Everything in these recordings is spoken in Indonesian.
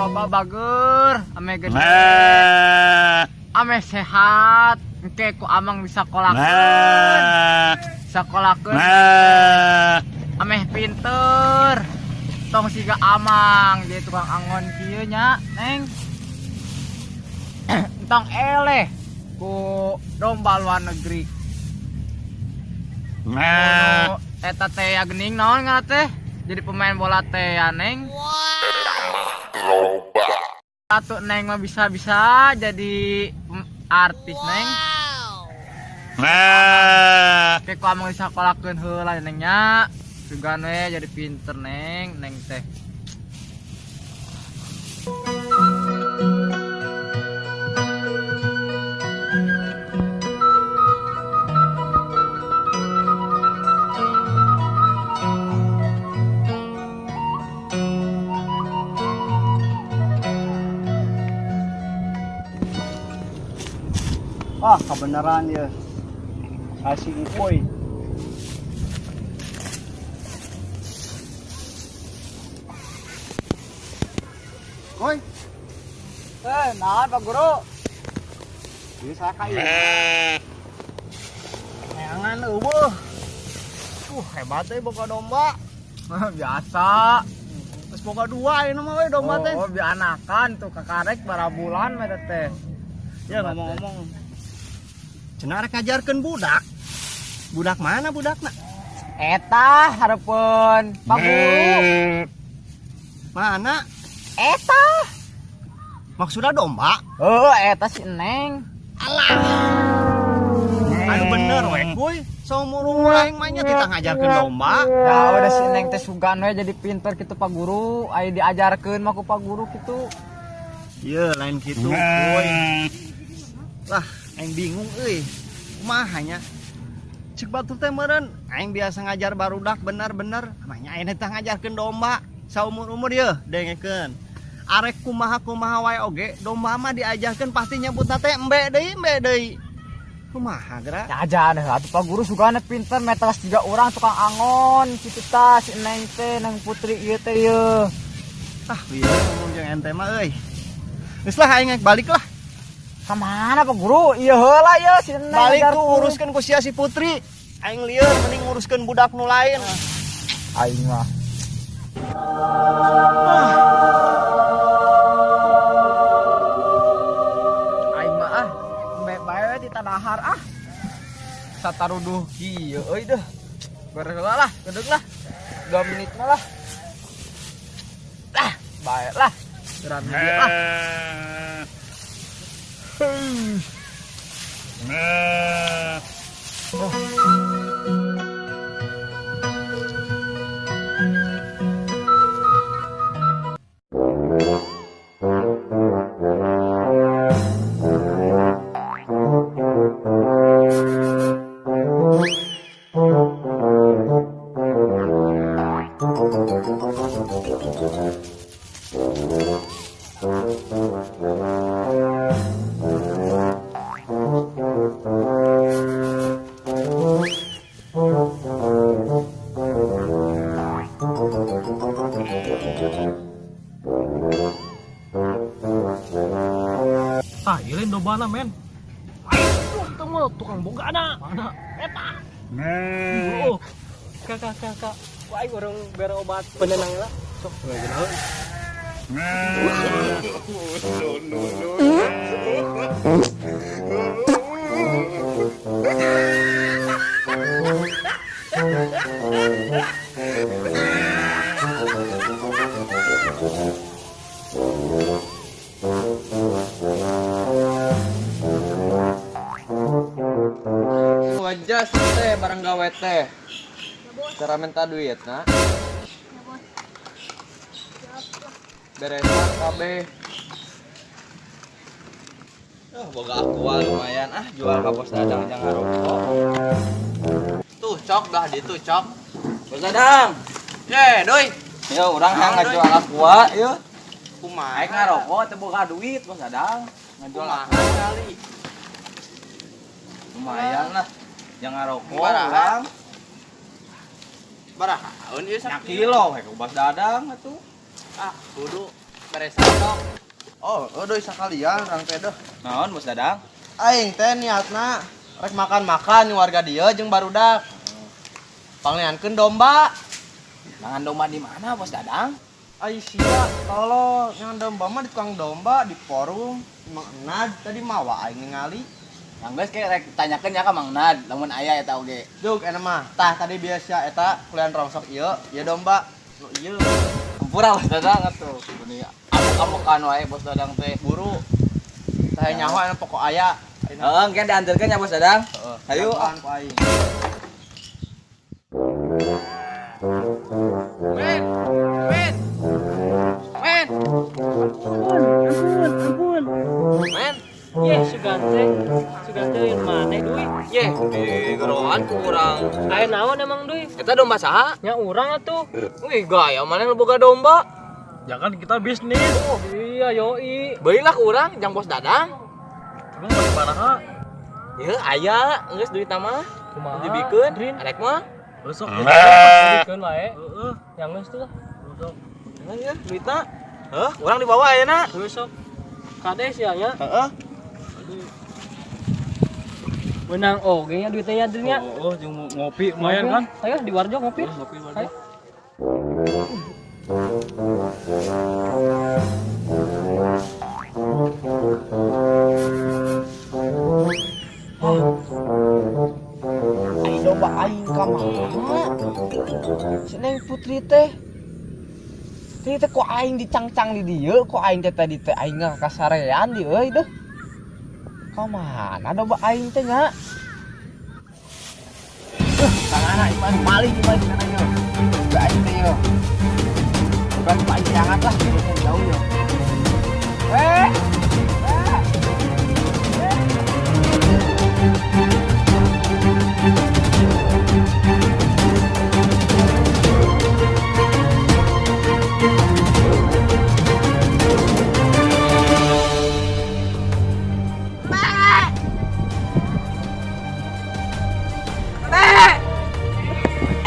loba bager, ame gede, ame sehat, engke ku amang bisa kolakeun, ame pinter, tong siga amang jadi tukang angon kieu nya, Neng. Entong eleh ku domba luar negeri. Eta teh ya gening naon ngaran teh? Jadi pemain bola teh ya, Neng. Satu Neng mah bisa-bisa jadi artis, Neng. Kayak ku amang disakolakeun heula Neng nya. Sugan we jadi pinter, Neng, Neng teh. Ah, kebenaran ya. Asik Ipoy. Koy. Naon Pak Guru? Bisa kaya. Neangan eueuh. Hebat euy boga domba. Biasa. Terus boga dua ini mah we domba teh. Oh, bianakan tuh kakarek bara bulan mah teh. Ya ngomong-ngomong. Cenah rek ngajarkeun budak. Budak mana budakna? Eta hareupeun Pak Guru. Mana? Eta. Maksudnya domba? Oh, eta si Neng. Alah. Anu bener we kuy. Saumur-umur aing mah nya kita ngajarkeun domba. Ya udah si Neng teh sugan we jadi pinter kitu Pak Guru. Aya diajarkeun mah ku Pak Guru kitu. Ieu lain kitu kuy. Lah, aing bingung euy. Kumaha nya? Cek batur teh meureun aing biasa ngajar barudak bener-bener. Amanya aing teh ngajarkeun domba. Saumur-umur yeuh dengekeun. Arek kumaha wae oge domba mah diajarkeun pasti nyebutna teh embe deui. Kumaha geura? Ya aja deh atuh Pak Guru sugana pinter metelas 3 urang tukang angon kitu tah si Neng teh Neng Putri ieu teh yeuh. Ah, bieu ngomong jeung ente mah euy. Geus lah aing balik lah. Ka mana Pak Guru? Ieu heula ieu si Neng. Balik tuh uruskeun ku sia si Putri. Aing lieur mending nguruskeun budak nu lain. Aing mah. Aing mah bae we di tanahar sataruduh kieu euy deuh. Bereula lah, gedeg lah. 2 menit mah lah. Lah, bae lah. Geran dia lah. Ah, ieu dobana men. Aduh, temu tukang bogana. Mana? Eta. Oh. Kakak. Ku aing urang bere obat penenang lah. Sok ngeunaheun. Wajah teh barang gawe teh. Cara minta duit na. Beresan kabeh. Boga aktual lumayan jual ka Bos Dadang jangan rokok. Tuh cok dah ditu cok. Bos Dadang. Doi. Yo urang yang ngajual aqua yeuh. Kumaha ngarokok teh boga duit Bos Dadang. Ngajual aqua kali. Lumayan lah. Jangan rokok urang. Barahaun ieu sak kilo he Bos Dadang atuh. Kudu peresan sok. Oh, euy sakalian urang teh deh. Naon Bos Dadang? Aing teh niatna rek makan-makan jeung warga dieu jeung barudak. Pangliankeun domba. Mangan domba di mana Bos Dadang? Ai sia, tolong yang domba mah di tukang domba di forum. Emang enad tadi mawa aing ningali. Yang geus ke rek tanyakeun nya ka Mang Nad, lamun aya eta oge. Dug eta mah. Tah tadi biasa eta kulian rongsok ieu, ieu domba. Nu ieu Ampura Bos Dadang atuh. Beuni amuk-amuk anu wae Bos Dadang teh. buru. Tah nyaho anu pokok aya. Heeh, engke dianterkeun ya Bos Dadang. Heeh. Hayu. Apaan ku aing. Men. Men. Men. Ampun. Men. Ye, Sugante yang mana duit? Ye, di gerohan ku urang. Aya naon emang duit? Eta domba saha? Nya urang atuh. Wih, gaya mana lu boga domba? Jangan kita bisnis. Oh, iya yoi. Beulilah ku urang jang Bos Dadang. Emang bagaimana? Ieu aya, geus duit mah. Kumaha? Dibikeun, Drin. arek mah. Besok dibikeun wae. Heeh. Yang geus tuh lah. Nah, ieu duitna. Heuh, urang dibawa ayeuna. Besok kades ya nya. Heeh. Benang oge nya duitnya ya Drin nya. Oh, jeung ngopi lumayan kan? Ayo di warjo ngopi. Ngopi Ayo. Aing domba aing ka mana? Ceneng Putri teh. Teh kok aing dicangcang di dieu, kok aing teh tadi teh aing kasarean di euy deh. Ka mana domba aing teh nya? Tangana iman maling iman kana yo. Enggak aing teh yo. Bukan Pak jangan lah, jauh yo.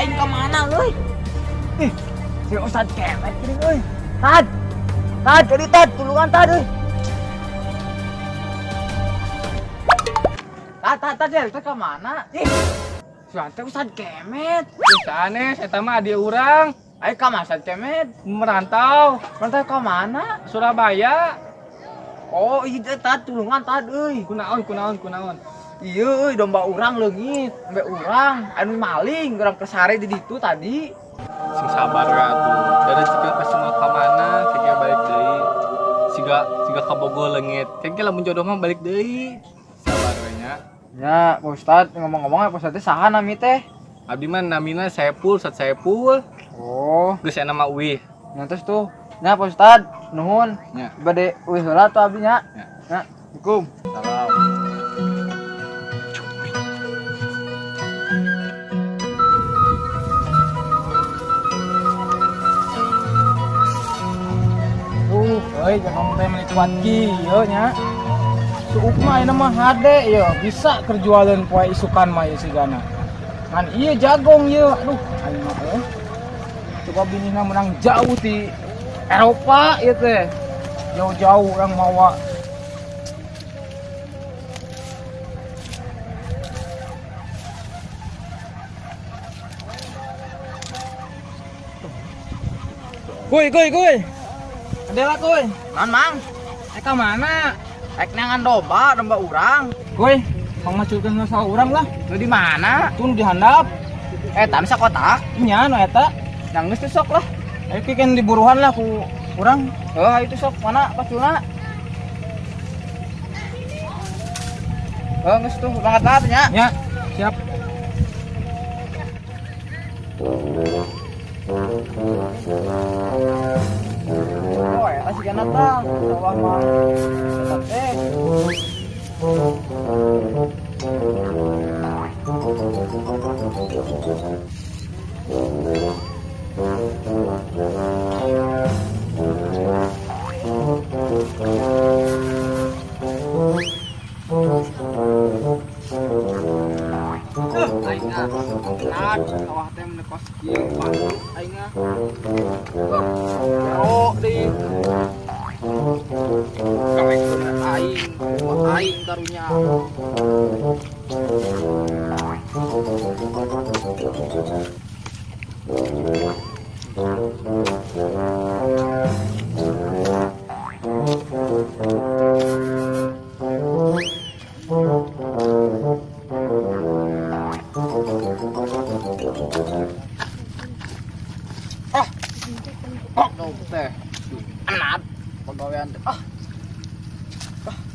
Aing ka mana euy? Si Ustad kemet gini euy. Tad. Tad, jadi tad, tulungan tad euy. Tad, ya, itu ke mana? Ih. Si Ustad kemet. Sanes eta mah adi urang Ayo ka Ustad kemet. merantau Mereka ke mana? Surabaya. Oh, iya tad, tulungan tad euy. Kunaon. Iya euy, domba urang leungit, sampai urang anu maling, urang kesare di ditu tadi. Sing sabar we atuh. Dari cika ka semua ka mana, kayaknya balik deui. Siga ka Bogor leungit. Kayaknya lamun jodoh mah balik deui. Sabar we nya. Ya, Pak Ustad ngomong-ngomong Pak Ustad teh saha nami teh? Abdi mah namina Saepul, Ustad Saepul. Oh, Geus aya nama Uwih. nyantos tuh. Nya Pak Ustad, nuhun. Nya. Bade euy heula tuh abdi nya. Ya. Nya, Assalamualaikum. Salam. Euy, jangan teh meuli tuan kieu nya. Suuk mah ayeuna mah hade ye, bisa kerjualan poe isukan mah ieu sigana. Ngan ieu jagong ieu, aduh aing mah coba binina menang jauh di Eropa ieu teh. Jauh-jauh orang mawa. Kuy. Adela kuy. Man mang. Eka mana? Rek nangan domba urang. Kuy, mang maculkeun saha urang lah. Lu di mana? Tun di handap. Tan sakotak. Nya nu eta. Yang geus teh sok lah. Ayo kiken diburuhan lah ku urang. Oh, itu sok mana paculna? Oh, geus tuh banget nya. Ya, siap. Oh, eta sigana tah. Sawah mah. Eta teh. Aingna, sawah teh menekos kieu, Pak. Aingna. Oh, di goblok teh. Anat pegawaian teh.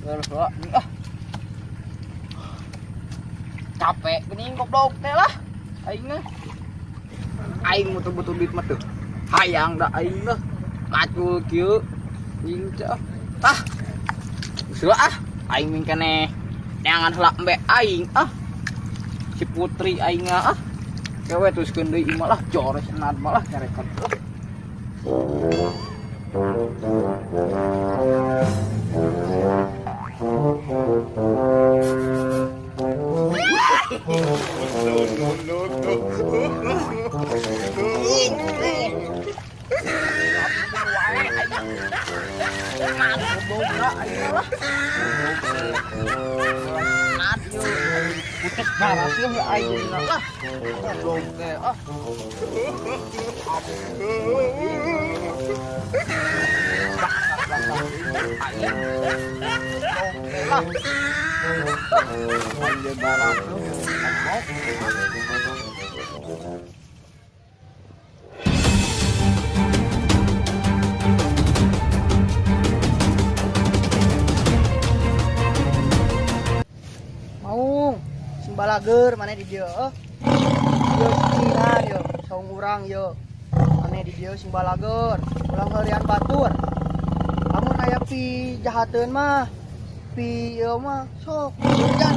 Geus capek geuning goblok teh lah. Aing mah. Aing betul-betul duit mah teu. Hayang da aing mah. Kacul kieu. Aing teh. Geus aing ming keneh. Neangan heula embe aing si putri aing kewe teruskeun deui imah lah jores enad malah nyarekan putus darah sih ya aing lah goblok teh mau simbalager mana di dia dia cinan yo saung urang yo mana di dia simbalager ulang harian batur lamun aya pi jahateun mah pi ieu mah sok direjan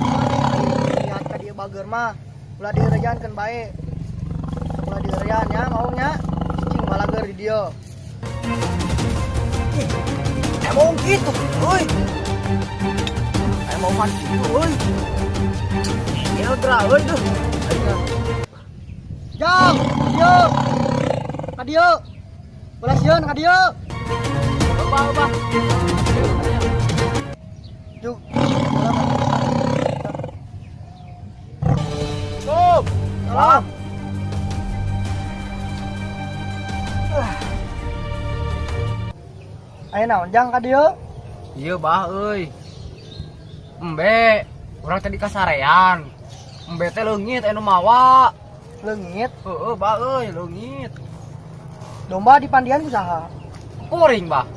niat ka dieu bager mah ulah direjankeun bae sok ulah direjan nya mau nya cicing balager di dia emang gitu euy emang mati euy ya udah euy tuh jam ka dieu belas yeun ka dieu Bah. Juk. Stop. Salam. Ayo naon jang ka dieu? Iya bah euy. Embe, urang tadi kasarean. Embe teh leungit anu mawa. Leungit. Heeh bah euy, leungit. Domba di pandian ku saha? Kuring bah.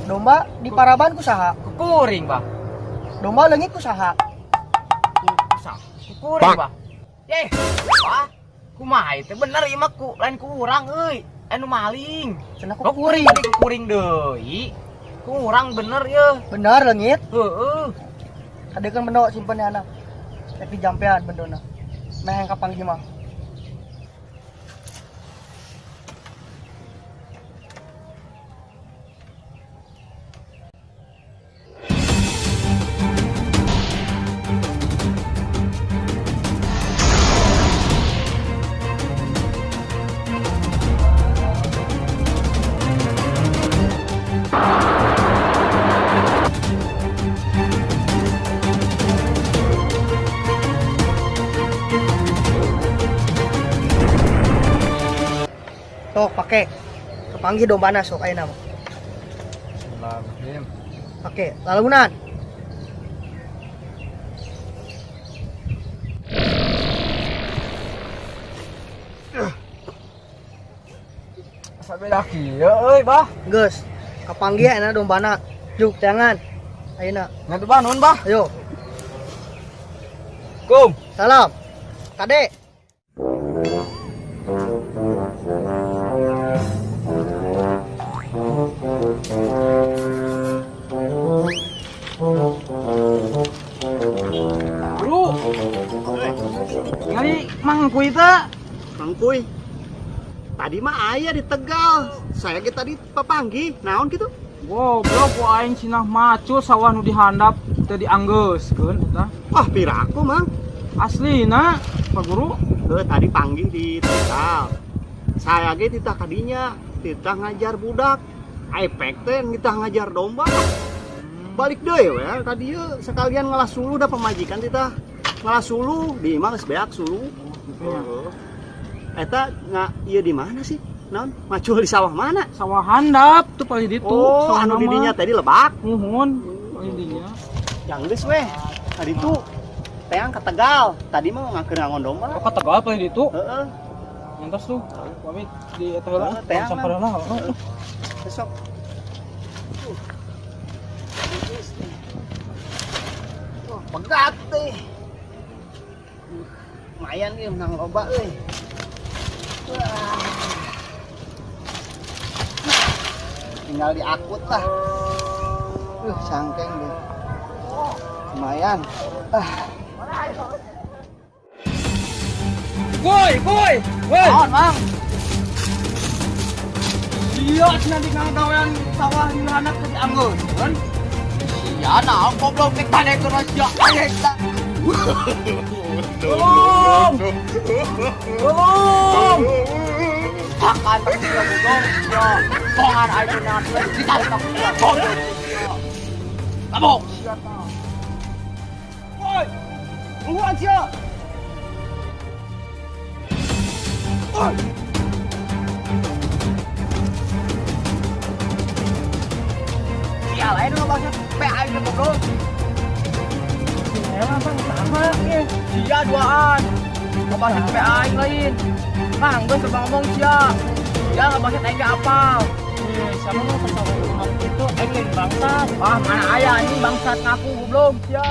Domba di paraban ku saha? Kuring bah. Domba leungit ku saha? Kuring bah. Bah. Kumaha teh bener ieu mah ku lain ku urang euy. Anu maling. Cenah ku Kuring tadi kuring deui. Ku urang bener ye. Bener leungit. Heeh. Kadekeun bendo simpen anak. Tapi jampean bendona. Meh kapanggih mah. Sok pake kepanggih dombana sok ayeuna mah. Bismillahirrahmanirrahim. Pake lalaunan. Asa beda kieu euy bah. Geus kepanggih ayeuna dombana. Juk tangan. Ayeuna. Ngadu bah nuhun bah. Ayo. Kum. Salam. Kade. Bro. Ngali mangkuy teh. Mangkuy. Tadi mah aya di Tegal. Saya ge tadi papanggih. Naon kitu? Goblok ku aing cenah macu sawah nu dihandap teu dianggeuskeun eta. Wah, piraku mang. Aslina, Pak Guru. Tadi panggih di Tegal. Saya ge titah kadinya, titah ngajar budak. Epek teh titah ngajar domba. Balik deui we ka dieu sekalian ngalas sulu da pemajikan titah. Ngalas sulu di imah geus beak sulu. Eta ieu di mana sih? Naon? Macul di sawah mana? Sawah handap tuh paling ditu. Oh, sawah anu nama. didinya tadi lebak. Nuhun, paling dinya. Yang geus weh. Tadi tuh teang ke Tegal. Tadi mah ngakeun ngangon domba. Oh, ka Tegal paling ditu. Heeh. Ngantos tuh. Pamit di eta heula. Teangan. Samparalah. Besok. Pegat teh. Lumayan nih menang loba euy. Wah. Tinggal diakut lah. Sangkeng deh. Lumayan. Woi. Naon, Mang? Iya, cenah di ngagawean sawah di anak teh dianggeun. Kan? Ya nah, goblok nek tane ke raja ayek ta. Tolong. Akan goblok ya. Tongan aja nanti ditangkap ya. Goblok. Kabok. Woi. Tungguan sia. Woi. Ya lain lo maksud PA ini goblok. Emang bang sama ya. Sia duaan. Lo maksud PA yang lain. Bang, gue coba ngomong sia. Ya nggak maksud aing apal. Sama mau kesawah rumah itu lain bangsat. Ah, mana aya anjing bangsat ngaku goblok sia.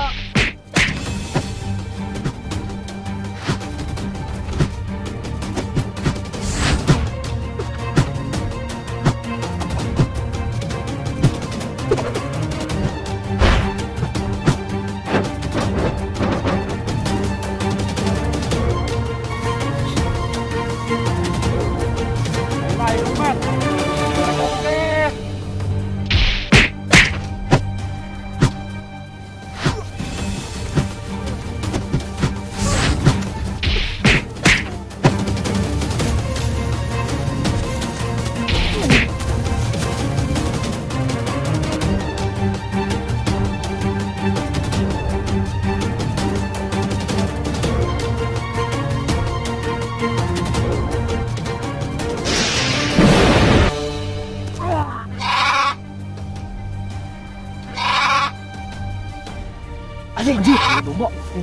Anjing,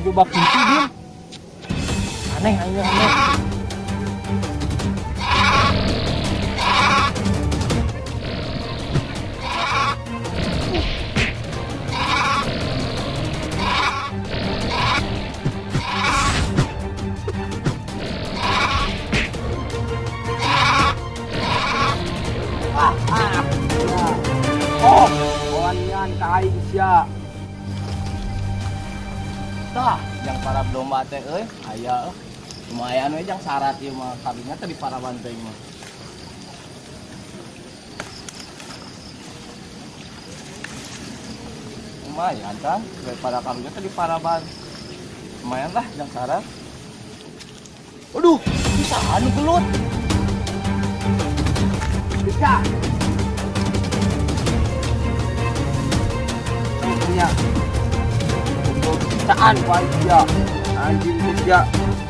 coba pintu dia. Aneh. Kawan kain sia. Tah, yang para domba teh euy, aya lumayan we jang syarat ieu mah kabinya teh di para banteng mah. Lumayan kan, daripada kabinya teh di para ban. Lumayan lah jang syarat. Waduh, bisa anu gelut. Bisa. Punya. Saan wae sia. Anjing sia.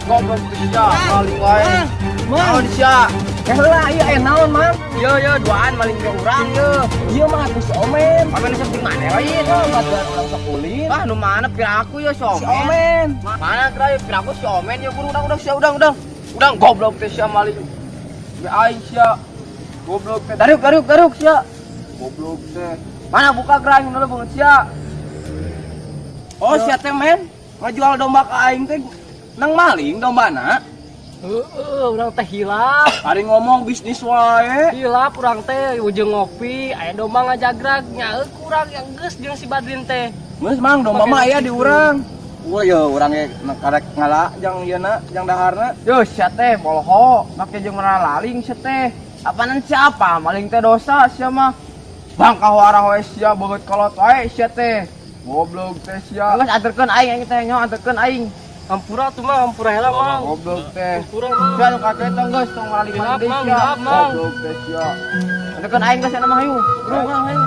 Goblok sia, maling wae. Naon sia? Heula ieu aya naon, Mang? Yo duaan maling ke urang yo. Ieu mah atuh si Omen. Amen septing mana lain? Batuan urang sakulit. Ah, nu mana pira aku yo si Si Omen. Omen. Mana kira pira aku si Omen yo udang sia udang. Udang goblok teh sia maling. Be aing sia. Goblok teh. Garuk sia. Goblok teh. Mana buka gerang dulu banget sia. Oh, sia teh men. Ngajual domba ka aing teh nang maling dombana. Urang teh hilap. Ari ngomong bisnis wae. Hilap urang teh ujung ngopi, aya domba ngajagrag nyaeuk urang yang geus jeung si Badrin teh. Geus mang domba mah aya di urang. Wah yo urang ge karek ngala jang yeuna jang daharna. Yo sia teh bolho make jeung mana laling sia teh. Apaanan siapa? Maling teh dosa sia mah. Bangkah warah we sia beungeut kolot wae sia teh. Goblok teh sia. Geus anterkeun aing teh nyaho anterkeun aing. Ampura tuh mah, ampura heula Mang. Goblok teh. Ampura Mang. Sia nu kakek tong geus tong ngalali Hilap, mandi Mang, sia. hilap, Mang. Goblok teh sia. Anterkeun aing geus cenah mah hayu. Urang hayu.